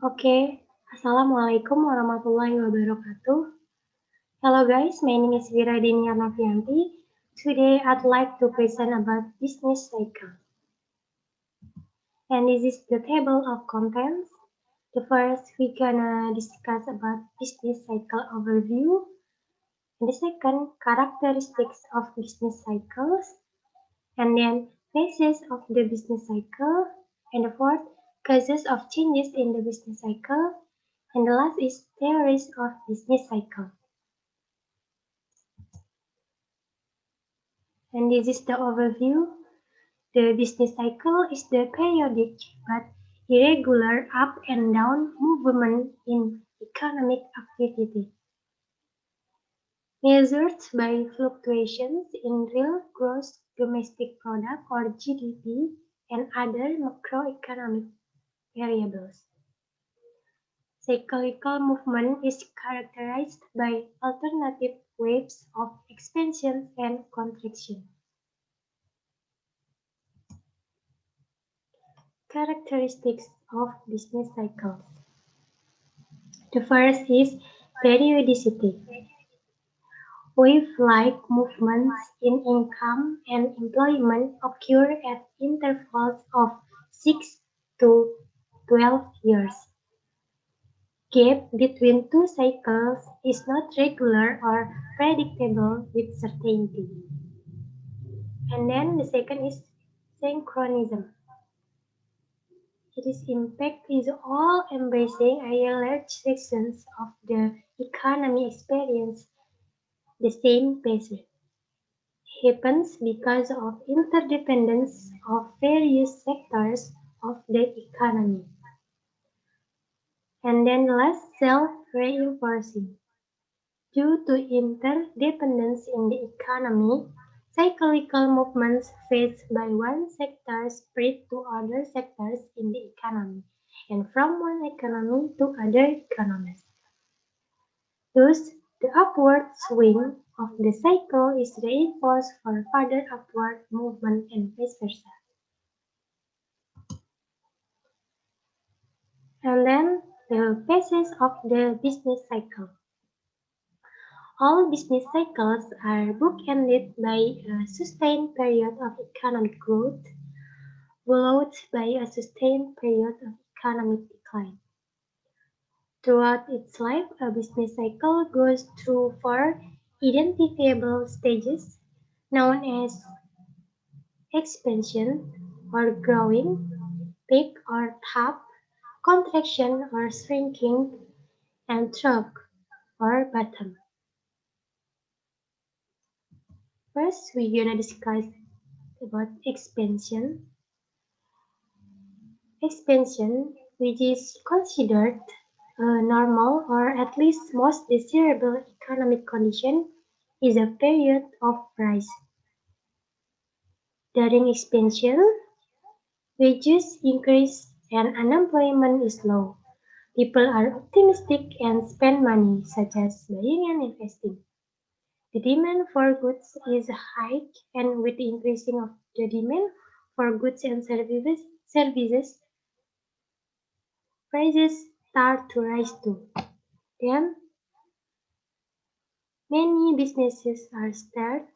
Oke, Assalamualaikum warahmatullahi wabarakatuh. Hello guys, my name is Viradini Arnavianti. Today I'd like to present about business cycle. And this is the table of contents. The first we're gonna discuss about business cycle overview. And the second, characteristics of business cycles. And then phases of the business cycle. And the fourth, causes of changes in the business cycle. And the last is theories of business cycle. And this is the overview. The business cycle is the periodic but irregular up and down movement in economic activity, measured by fluctuations in real gross domestic product or GDP and other macroeconomic variables. Cyclical movement is characterized by alternative waves of expansion and contraction. Characteristics of business cycles. The first is periodicity. Wave-like movements in income and employment occur at intervals of 6 to 12 years. Gap between two cycles is not regular or predictable with certainty. And then the second is synchronism. Its impact is all-embracing and large sections of the economy experience the same pace. Happens because of interdependence of various sectors of the economy. And then last, self-reinforcing. Due to interdependence in the economy, cyclical movements faced by one sector spread to other sectors in the economy, and from one economy to other economies. Thus, the upward swing of the cycle is reinforced for further upward movement and vice versa. And then the phases of the business cycle. All business cycles are bookended by a sustained period of economic growth, followed by a sustained period of economic decline. Throughout its life, a business cycle goes through four identifiable stages known as expansion or growing, peak or top, contraction or shrinking, and trough or bottom. First, we're gonna discuss about expansion. Expansion, which is considered a normal or at least most desirable economic condition, is a period of rise. During expansion, wages increase and unemployment is low. People are optimistic and spend money, such as buying and investing. The demand for goods is high, and with the increasing of the demand for goods and services, prices start to rise too. Then, many businesses are started,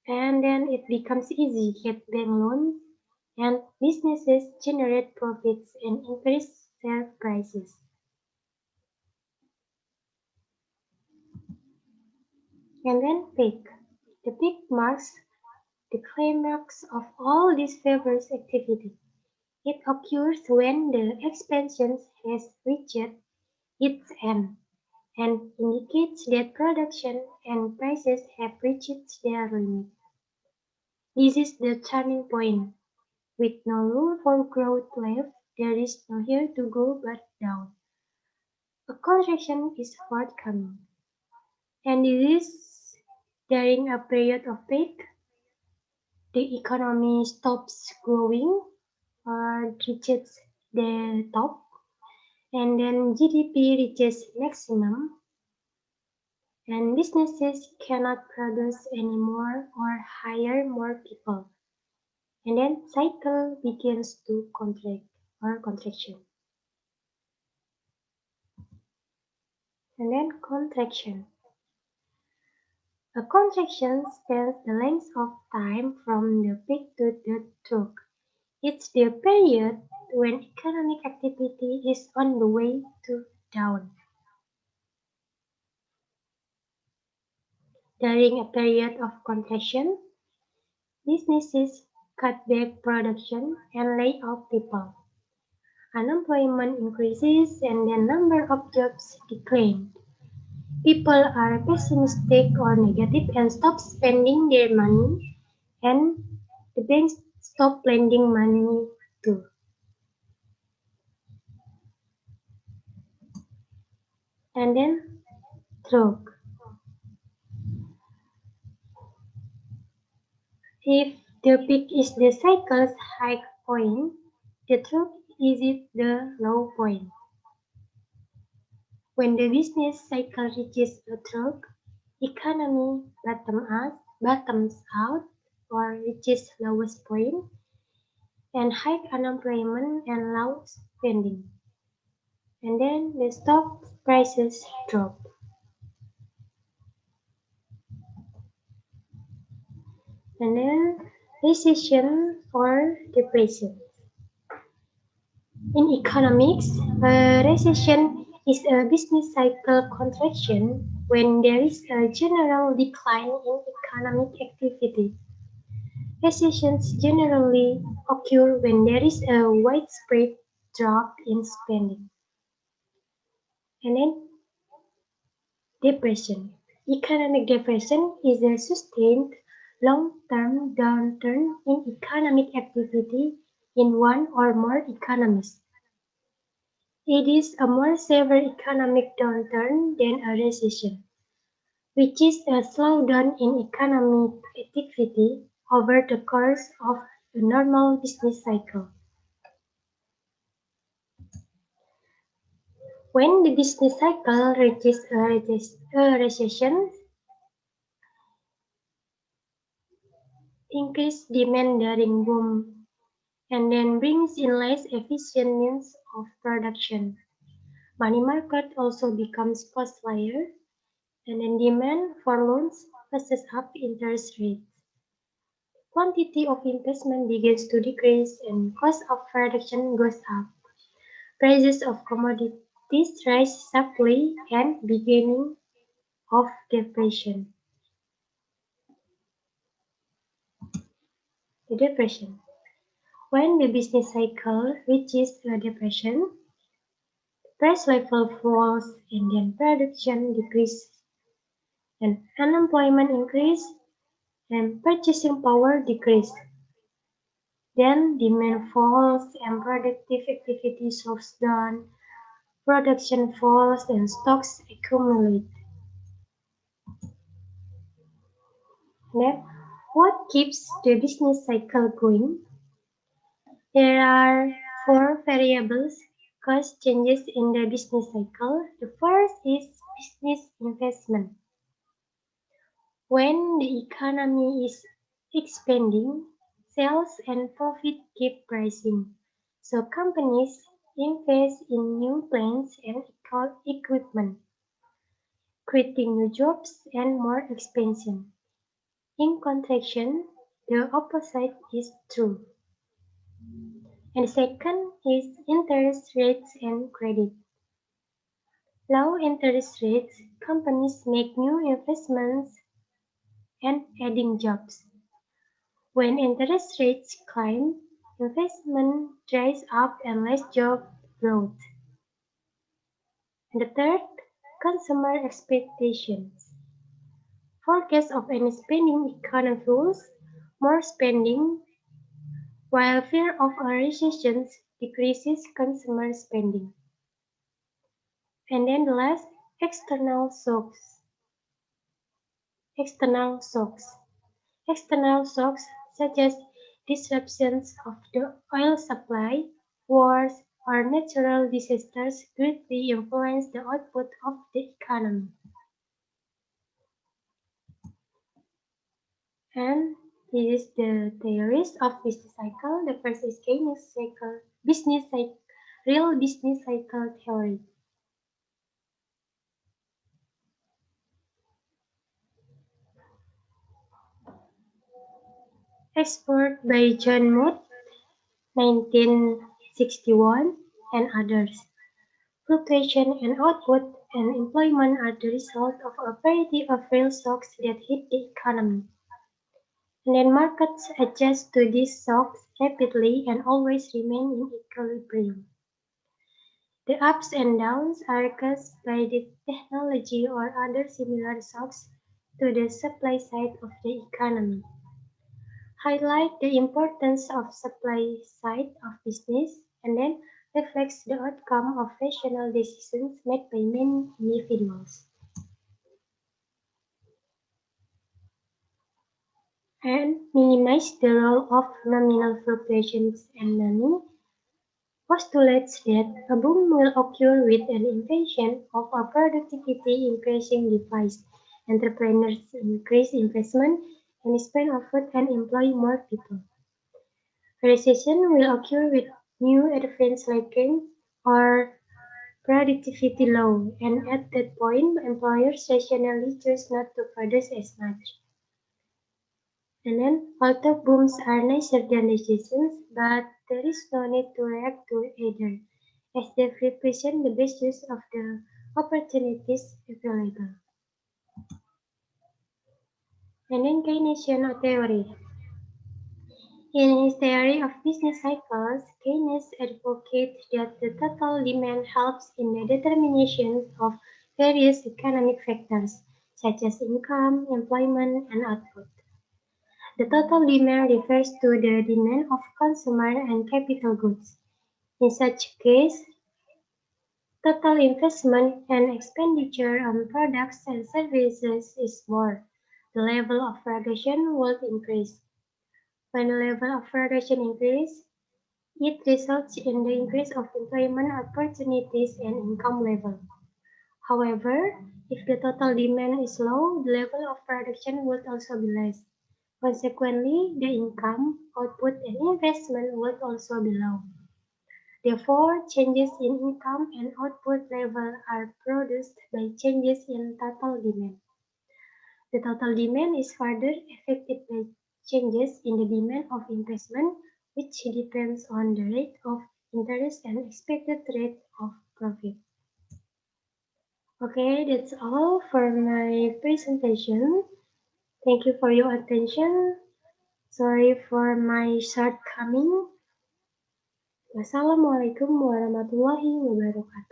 and then it becomes easy to get bank loans, and businesses generate profits and increase their prices. And then peak. The peak marks the climax of all this favors activity. It occurs when the expansion has reached its end and indicates that production and prices have reached their limit. This is the turning point. With no room for growth left, there is no here to go but down. A contraction is forthcoming. And this is during a period of peak, the economy stops growing or reaches the top, and then GDP reaches maximum, and businesses cannot produce anymore or hire more people, and then cycle begins to contract or contraction. And then contraction. A contraction spans the length of time from the peak to the trough. It's the period when economic activity is on the way to down. During a period of contraction, businesses cut back production and lay off people. Unemployment increases and the number of jobs decline. People are pessimistic or negative and stop spending their money, and the banks stop lending money too. And then stroke. If the peak is the cycle's high point, the trough is it the low point. When the business cycle reaches a trough, economy bottoms out or reaches lowest point, and high unemployment and low spending. And then the stock prices drop. And then recession or depression. In economics, a recession is a business cycle contraction when there is a general decline in economic activity. Recessions generally occur when there is a widespread drop in spending. And then depression. Economic depression is a sustained long-term downturn in economic activity in one or more economies. It is a more severe economic downturn than a recession, which is a slowdown in economic activity over the course of a normal business cycle. When the business cycle reaches a recession, increased demand during boom and then brings in less efficient means of production. Money market also becomes costlier, and then demand for loans pushes up interest rates. Quantity of investment begins to decrease and cost of production goes up. Prices of commodities rise sharply and beginning of depression. The depression. When the business cycle reaches a depression, price level falls and then production decreases and unemployment increases and purchasing power decreases. Then demand falls and productive activity slows down, production falls and stocks accumulate. Then, what keeps the business cycle going? There are four variables cause changes in the business cycle. The first is business investment. When the economy is expanding, sales and profit keep rising. So companies invest in new plants and equipment, creating new jobs and more expansion. In contraction, the opposite is true. And second is interest rates and credit. Low interest rates, companies make new investments and adding jobs. When interest rates climb, investment dries up and less job growth. And the third, consumer expectations. Forecast of any spending economy fuels more spending, while fear of a recession decreases consumer spending. And then the last, external shocks. External shocks. External shocks such as disruptions of the oil supply, wars, or natural disasters greatly influence the output of the economy. And this is the theories of business cycle. The first is Keynes cycle, real business cycle theory. explored by John Mood, 1961, and others. Fluctuation in output and employment are the result of a variety of real shocks that hit the economy. And then markets adjust to these shocks rapidly and always remain in equilibrium. The ups and downs are caused by the technology or other similar shocks to the supply side of the economy. Highlight the importance of supply side of business and then reflects the outcome of rational decisions made by many individuals. And minimize the role of nominal fluctuations and money postulates that a boom will occur with an invasion of a productivity increasing device. Entrepreneurs increase investment and spend effort and employ more people. A recession will occur with new advance lacking or productivity low, and at that point, employers rationally choose not to produce as much. And then, although booms are nicer than recessions, but there is no need to react to either, as they represent the best use of the opportunities available. And then Keynesian theory. In his theory of business cycles, Keynes advocates that the total demand helps in the determination of various economic factors, such as income, employment, and output. The total demand refers to the demand of consumer and capital goods. In such case, total investment and expenditure on products and services is more. The level of production will increase. When the level of production increases, it results in the increase of employment opportunities and income level. However, if the total demand is low, the level of production would also be less. Consequently, the income, output, and investment would also be low. Therefore, changes in income and output level are produced by changes in total demand. The total demand is further affected by changes in the demand of investment, which depends on the rate of interest and expected rate of profit. Okay, that's all for my presentation. Thank you for your attention. Sorry for my shortcoming. Wassalamualaikum warahmatullahi wabarakatuh.